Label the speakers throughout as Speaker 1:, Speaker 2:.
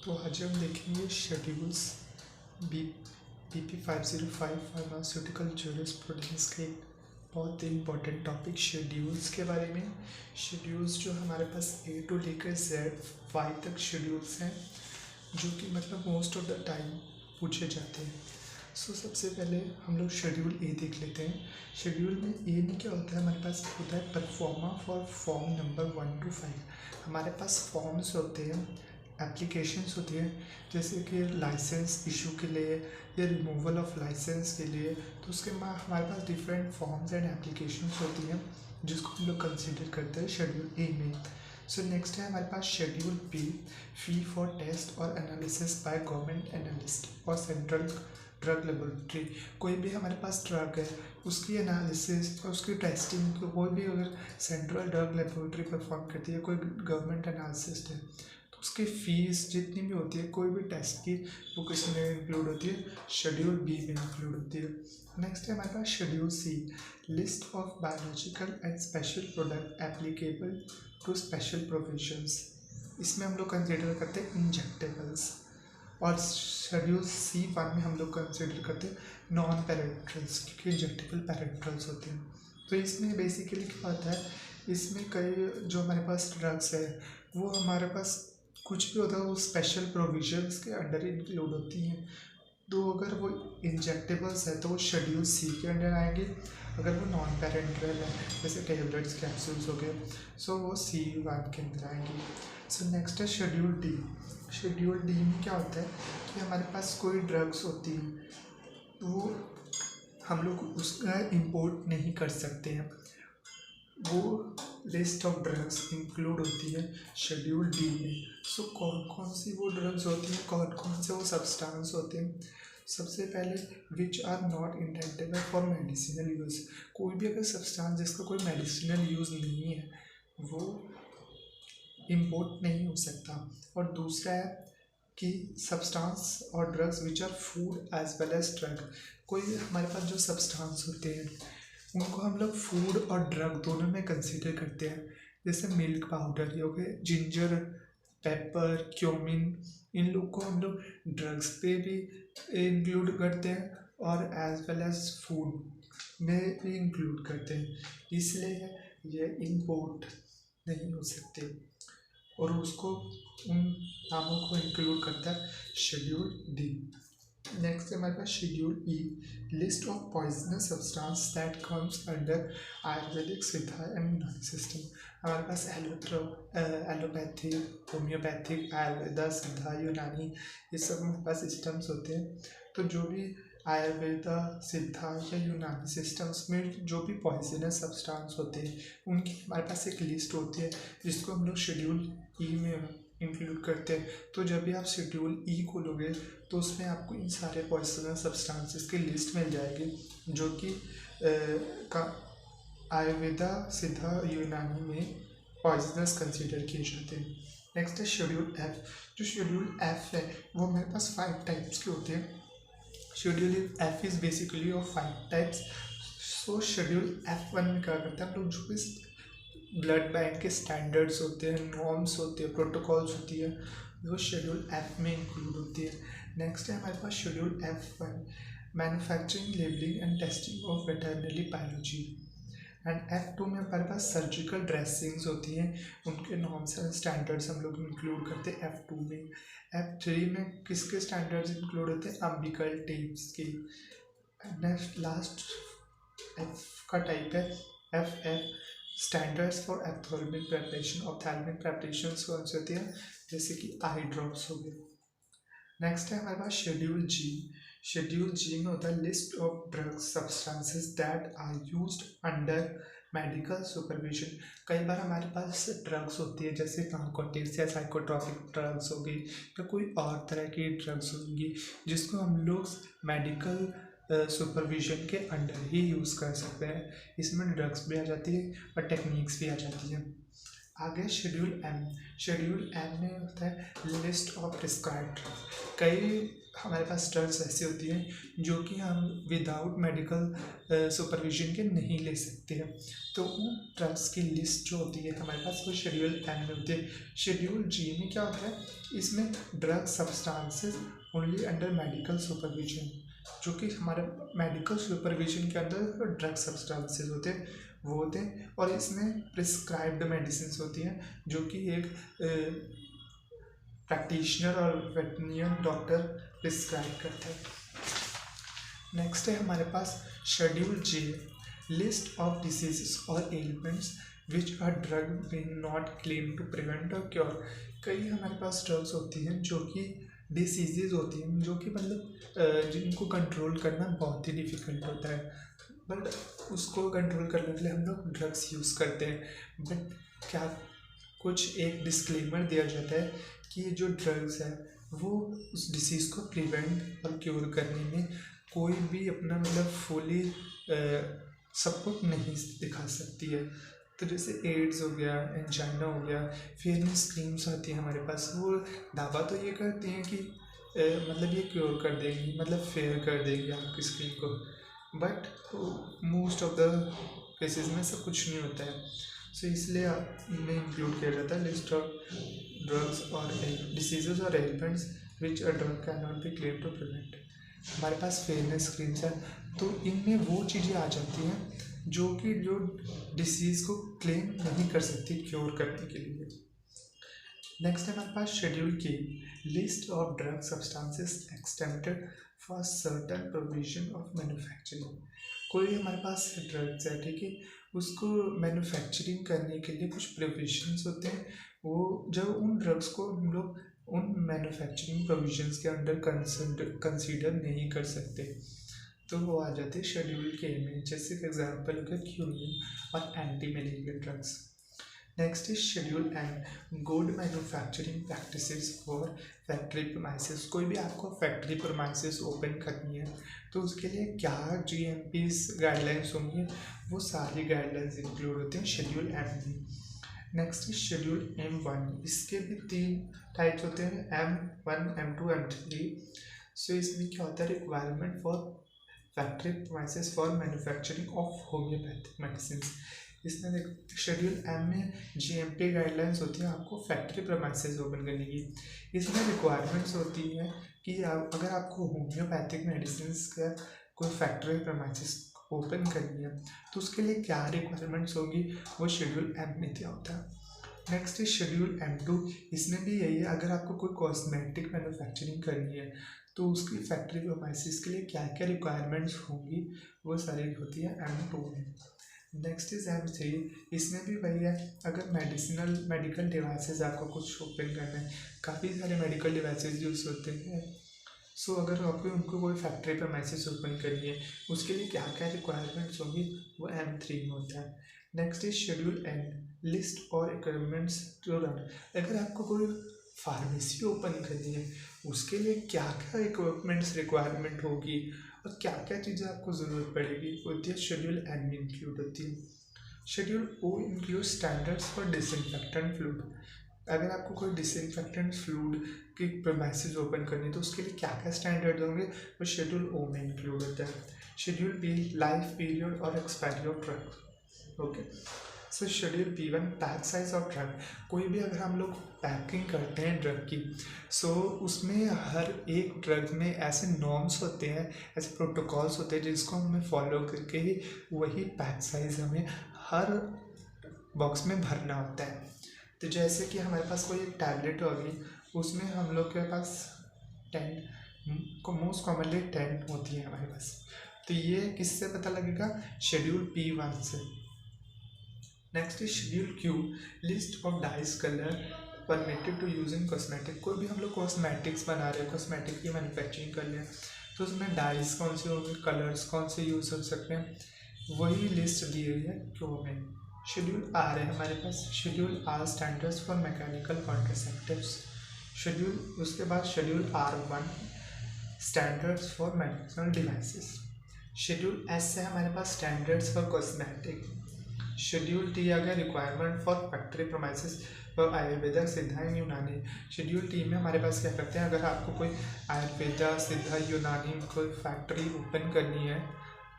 Speaker 1: तो आज हम देखेंगे schedules B BP 505 pharmaceutical jurisprudence के बहुत ही इम्पोर्टेंट टॉपिक शेड्यूल्स के बारे में। शेड्यूल्स जो हमारे पास A टू लेकर Z तक शेड्यूल्स हैं जो कि मतलब मोस्ट ऑफ द टाइम पूछे जाते हैं। सबसे पहले हम लोग शेड्यूल ए देख लेते हैं। शेड्यूल में ए में क्या होता है, हमारे पास होता है pro forma for form number 1 to 5। हमारे पास फॉर्म्स होते हैं, एप्लीकेशंस होती हैं, जैसे कि लाइसेंस इशू के लिए या रिमूवल ऑफ लाइसेंस के लिए। तो उसके बाद हमारे पास डिफरेंट फॉर्म्स एंड एप्लीकेशंस होती हैं जिसको हम लोग कंसिडर करते हैं शेड्यूल ए में। नेक्स्ट है हमारे पास schedule B, fee for test और एनालिसिस बाय गवर्नमेंट एनालिस्ट और सेंट्रल ड्रग लेबोरेटरी। कोई भी हमारे पास ड्रग है उसकी एनालिसिस और उसकी टेस्टिंग कोई भी अगर सेंट्रल ड्रग लेबोरेटरी परफॉर्म करती है, कोई गवर्नमेंट एनालिसिस्ट है, तो उसकी फ़ीस जितनी भी होती है कोई भी टेस्ट की वो किसी में इंक्लूड होती है, शेड्यूल बी में इंक्लूड होती है। नेक्स्ट है हमारे पास schedule C, list of biological and special product applicable to special provisions. इसमें हम लोग कंसिडर करते हैं इंजेक्टेबल्स। और शेड्यूल C1 में हम लोग कंसिडर करते हैं नॉन पैरेंट्रल्स, क्योंकि इंजेक्टेबल पैरेंट्रल्स होते हैं। तो इसमें बेसिकली क्या होता है, इसमें कई जो हमारे पास ड्रग्स है वो हमारे पास कुछ भी होता है वो स्पेशल प्रोविजंस के अंडर इंक्लूड होती हैं। तो अगर वो इंजेक्टेबल्स है तो वो शेड्यूल सी के अंडर आएंगे। अगर वो नॉन पैरेंट्रल है जैसे टेबलेट्स कैप्सूल्स हो गए, वो C1 के अंदर आएंगी। नेक्स्ट है शेड्यूल डी। शेड्यूल डी में क्या होता है कि हमारे पास कोई ड्रग्स होती हैं तो वो हम लोग उसका इंपोर्ट नहीं कर सकते हैं, वो लिस्ट ऑफ ड्रग्स इंक्लूड होती है शेड्यूल डी में। कौन कौन सी वो ड्रग्स होती हैं, कौन कौन से वो सब्सटेंस होते हैं। सबसे पहले which are not intendable for medicinal use. कोई भी अगर सब्सटेंस जिसका कोई मेडिसिनल यूज़ नहीं है वो इम्पोर्ट नहीं हो सकता। और दूसरा है कि सब्सटेंस और drugs which are food as well as drug. कोई हमारे पास जो सब्सटेंस होते हैं उनको हम लोग फूड और ड्रग दोनों में कंसीडर करते हैं, जैसे मिल्क पाउडर हो गए, जिंजर, पेपर, क्यूमिन, इन लोग को हम लोग ड्रग्स पे भी इंक्लूड करते हैं और एज वेल एज फूड में भी इंक्लूड करते हैं, इसलिए ये इम्पोर्ट नहीं हो सकते और उसको उन नामों को इंक्लूड करता है शेड्यूल डी। नेक्स्ट है हमारे पास schedule E, list of poisonous substance that comes under Ayurvedic Siddha and यूनानी सिस्टम। हमारे पास एलोपैथिक, होम्योपैथिक, आयुर्वेदा, सिद्धा, यूनानी, ये सब हमारे पास सिस्टम्स होते हैं। तो जो भी आयुर्वेदा, सिद्धा या यूनानी सिस्टम्स में जो भी पॉइजनस सब्सटेंस होते हैं उनकी हमारे पास एक लिस्ट होती है जिसको हम लोग शेड्यूल ई में इंक्लूड करते हैं। तो जब भी आप शेड्यूल ई खोलोगे तो उसमें आपको इन सारे पॉइजनस सब्सटेंसेस की लिस्ट मिल जाएगी जो कि आयुर्वेदा, सिद्धा, यूनानी में पॉइजनस कंसीडर किए जाते हैं। नेक्स्ट है शेड्यूल एफ। जो शेड्यूल एफ है वो हमारे पास 5 टाइप्स के होते हैं। Schedule F is basically of 5 types. Schedule F1 में क्या करता है, हम लोग जो भी ब्लड बैंक के स्टैंडर्ड्स होते हैं, नॉर्म्स होते हैं, प्रोटोकॉल्स होती है, वो शेड्यूल एफ में इंक्लूड होती है। नेक्स्ट है हमारे पास schedule F1, manufacturing, labelling and testing of veterinary biology. And F2 में हमारे पास सर्जिकल ड्रेसिंग्स होती हैं, उनके नॉर्म्स एंड स्टैंडर्ड्स हम लोग इंक्लूड करते हैं F2 में। F3 में किसके स्टैंडर्ड्स इंक्लूड होते हैं, अम्बिकल टेप्स के। नेक्स्ट लास्ट F का टाइप है FF, standards for ophthalmic preparation. Ophthalmic preparations कौन सी होती है, जैसे कि आई ड्रॉप्स हो गए। नेक्स्ट है हमारे पास शेड्यूल जी। शेड्यूल जी में होता है list of drugs substances that are used under medical supervision. कई बार हमारे पास ड्रग्स होती है जैसे नार्कोटिक्स या साइकोट्रॉपिक ड्रग्स हो गई या कोई और तरह की ड्रग्स होंगी जिसको हम लोग मेडिकल सुपरविजन के अंडर ही यूज़ कर सकते हैं। इसमें ड्रग्स भी आ जाती है और टेक्निक्स भी आ जाती हैं। आगे शेड्यूल एम। शेड्यूल एम में होता है लिस्ट ऑफ प्रिस्क्राइब्ड ड्रग्स। कई हमारे पास ड्रग्स ऐसी होती हैं जो कि हम विदाउट मेडिकल सुपरविजन के नहीं ले सकते हैं, तो उन ड्रग्स की लिस्ट जो होती है हमारे पास वो शेड्यूल एम में होती है। शेड्यूल जी में क्या होता है, इसमें drug substances only under medical supervision, जो कि हमारे मेडिकल सुपरविजन के अंदर ड्रग सब्सटेंसेस होते हैं वो होते हैं। और इसमें प्रिस्क्राइब्ड मेडिसिन होती हैं जो कि एक प्रैक्टिशनर और वेटरनियन डॉक्टर प्रिस्क्राइब करता है। नेक्स्ट है हमारे पास schedule J, list of diseases और elements which a drug may not claim to prevent और क्योर। कई हमारे पास ड्रग्स होती हैं जो कि डिसीजेज होती हैं जो कि मतलब जिनको कंट्रोल करना बहुत ही डिफ़िकल्ट होता है, बट उसको कंट्रोल करने के लिए हम लोग ड्रग्स यूज़ करते हैं। बट क्या कुछ एक डिस्क्लेमर दिया जाता है कि जो ड्रग्स है वो उस डिसीज़ को प्रिवेंट और क्योर करने में कोई भी अपना मतलब फुली सपोर्ट नहीं दिखा सकती है। तो जैसे एड्स हो गया, एंजाइना हो गया, फेयरनेस क्रीम्स आती हैं हमारे पास, वो दावा तो ये करती हैं कि मतलब ये क्योर कर देंगी, मतलब फेयर कर देंगी आपकी स्किन को, but most of the cases में सब कुछ नहीं होता है। सो इसलिए इनमें इंक्लूड किया जाता है लिस्ट ऑफ ड्रग्स और डिसीजेज और elements which a drug can not be claim to prevent. हमारे पास फेयरनेस क्रीम्स है, तो इनमें वो चीज़ें आ जाती हैं जो कि जो डिसीज़ को क्लेम नहीं कर सकती क्योर करने के लिए। नेक्स्ट है हमारे पास schedule K, list of drug substances exempted for certain provision of manufacturing. कोई हमारे पास ड्रग्स है, ठीक है, उसको मैन्युफैक्चरिंग करने के लिए कुछ प्रोविजंस होते हैं, वो जब उन ड्रग्स को हम लोग उन मैन्युफैक्चरिंग प्रोविजंस के अंडर कंसीडर नहीं कर सकते, तो वो आ जाते हैं शेड्यूल के में। जैसे फॉर एग्जाम्पल हो गया क्यूनिन और anti malarial drugs. Next is schedule N, good manufacturing practices for factory premises. कोई भी आपको फैक्ट्री प्रीमाइसेस ओपन करनी है तो उसके लिए क्या GMPs गाइडलाइंस होंगी, वो सारी गाइडलाइंस इंक्लूड होते हैं शेड्यूल एम में। नेक्स्ट इज शेड्यूल M1, इसके भी 3 टाइप्स होते हैं, M1, M2, M3। सो इसमें क्या होता है, requirement for factory premises for manufacturing of homeopathic medicine. इसमें शेड्यूल एम में GMP गाइडलाइंस होती है आपको फैक्ट्री प्रीमाइसेस ओपन करने की। इसमें रिक्वायरमेंट्स होती है कि अगर आपको होम्योपैथिक मेडिसिन का कोई फैक्ट्री प्रीमाइसेस ओपन करनी है तो उसके लिए क्या रिक्वायरमेंट्स होगी, वो शेड्यूल एम में दिया होता है। नेक्स्ट इज शेड्यूल M2, इसमें भी यही है, अगर आपको कोई कॉस्मेटिक मैन्युफैक्चरिंग करनी है तो उसकी फैक्ट्री प्रीमाइसेस के लिए क्या क्या रिक्वायरमेंट्स होंगी, वो सारी होती है M2 में। नेक्स्ट इज M3, इसमें भी वही है, अगर मेडिकल डिवाइसेस आपको कुछ ओपन करना है, काफ़ी सारे मेडिकल डिवाइसेस यूज़ होते हैं, सो अगर आपको उनको कोई फैक्ट्री पर मैसेज ओपन करनी है उसके लिए क्या क्या रिक्वायरमेंट्स होंगी, वो M3 में होता है। Next is schedule N, list और इक्विपमेंट्स टू रन। अगर आपको कोई फार्मेसी ओपन करनी है उसके लिए क्या क्या इक्विपमेंट्स रिक्वायरमेंट होगी और क्या क्या चीज़ें आपको ज़रूरत पड़ेगी, होती है शेड्यूल एन में इंक्लूड होती है। Schedule O include standards for disinfectant fluid. अगर आपको कोई डिसइंफेक्टेंट फ्लूइड की प्रीमाइसेस ओपन करनी है तो उसके लिए क्या क्या स्टैंडर्ड होंगे, वो शेड्यूल ओ में इंक्लूड होता है। शेड्यूल बी, लाइफ पीरियड और expiry of drug. Okay, so schedule P1, pack size of drug. कोई भी अगर हम लोग पैकिंग करते हैं ड्रग की, सो उसमें हर एक ड्रग में ऐसे नॉर्म्स होते हैं, ऐसे प्रोटोकॉल्स होते हैं जिसको हमें फॉलो करके ही वही पैक साइज हमें हर बॉक्स में भरना होता है। तो जैसे कि हमारे पास कोई एक टैबलेट होगी, उसमें हम लोग के पास 10 मोस्ट कॉमनली 10 होती है हमारे पास, तो ये किससे पता लगेगा, शेड्यूल P1 से। Next is schedule Q, list of dyes colour permitted to use in cosmetic. कोई भी हम लोग कॉस्मेटिक्स बना रहे हैं, कॉस्मेटिक की मैन्युफैक्चरिंग कर रहे हैं, तो उसमें डाइस कौन से होंगे, कलर्स कौन से यूज़ हो सकते हैं, वही लिस्ट दी हुई है Q में। शेड्यूल आर है हमारे पास, schedule R, standards for mechanical contraceptives. Schedule उसके बाद schedule R1, standards for medicinal devices. Schedule S है हमारे पास, standards for cosmetic. Schedule T आ गया रिक्वायरमेंट फॉर फैक्ट्री प्रोमाइसिस और आयुर्वेदा सिद्धा यूनानी। शेड्यूल टी में हमारे पास क्या करते हैं, अगर आपको कोई आयुर्वेदा सिद्धा यूनानी कोई फैक्ट्री ओपन करनी है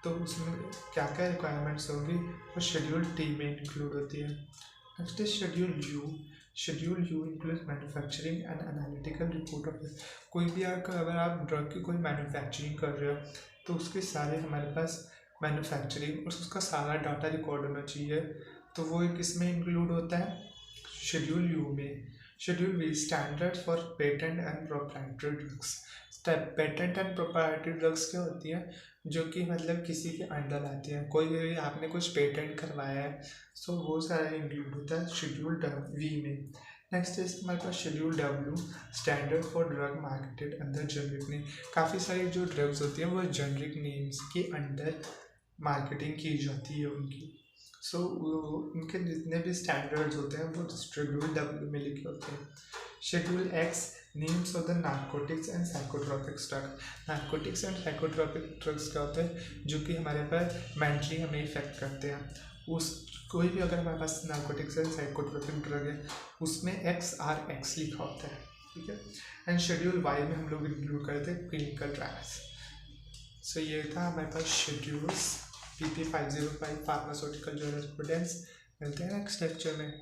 Speaker 1: तो उसमें क्या क्या रिक्वायरमेंट्स होंगी वो शेड्यूल टी में इंक्लूड होती है। Next is schedule you. Schedule you include manufacturing and analytical report of कोई भी अगर आप ड्रग की कोई मैन्युफैक्चरिंग कर रहे हो तो उसके सारे हमारे पास मैन्युफैक्चरिंग उसका सारा डाटा रिकॉर्ड होना चाहिए, तो वो किस में इंक्लूड होता है, शेड्यूल यू में। Schedule V standards for patent and proprietary drugs. Patent and proprietary drugs क्या होती है, जो कि मतलब किसी के अंडर आती है, कोई भी आपने कुछ पेटेंट करवाया है सो वो सारा इंक्लूड होता है शेड्यूल वी में। नेक्स्ट इज हमारे पास schedule W standard for drug marketed under generic name. काफ़ी सारी जो ड्रग्स होती हैं वो जेनरिक नेम्स के अंडर मार्केटिंग की जाती है उनकी। सो उनके जितने भी स्टैंडर्ड्स होते हैं वो शेड्यूल डब्ल्यू में लिखे होते हैं। Schedule x names of the narcotics and psychotropic drugs. Narcotics and psychotropic drugs क्या होते हैं, जो कि हमारे पर मेंटली हमें इफेक्ट करते हैं। उस कोई भी अगर हमारे पास नार्कोटिक्स एंड साइकोट्रोपिक ड्रग है उसमें XRX लिखा होता है, ठीक है। एंड शेड्यूल वाई में हम लोग इंक्लूड करते हैं क्लिनिकल ट्रायल्स। सो ये था हमारे पास शेड्यूल्स PP 505 फार्मास्यूटिकल जूरिस्प्रूडेंस। मिलते हैं नेक्स्ट लेक्चर में।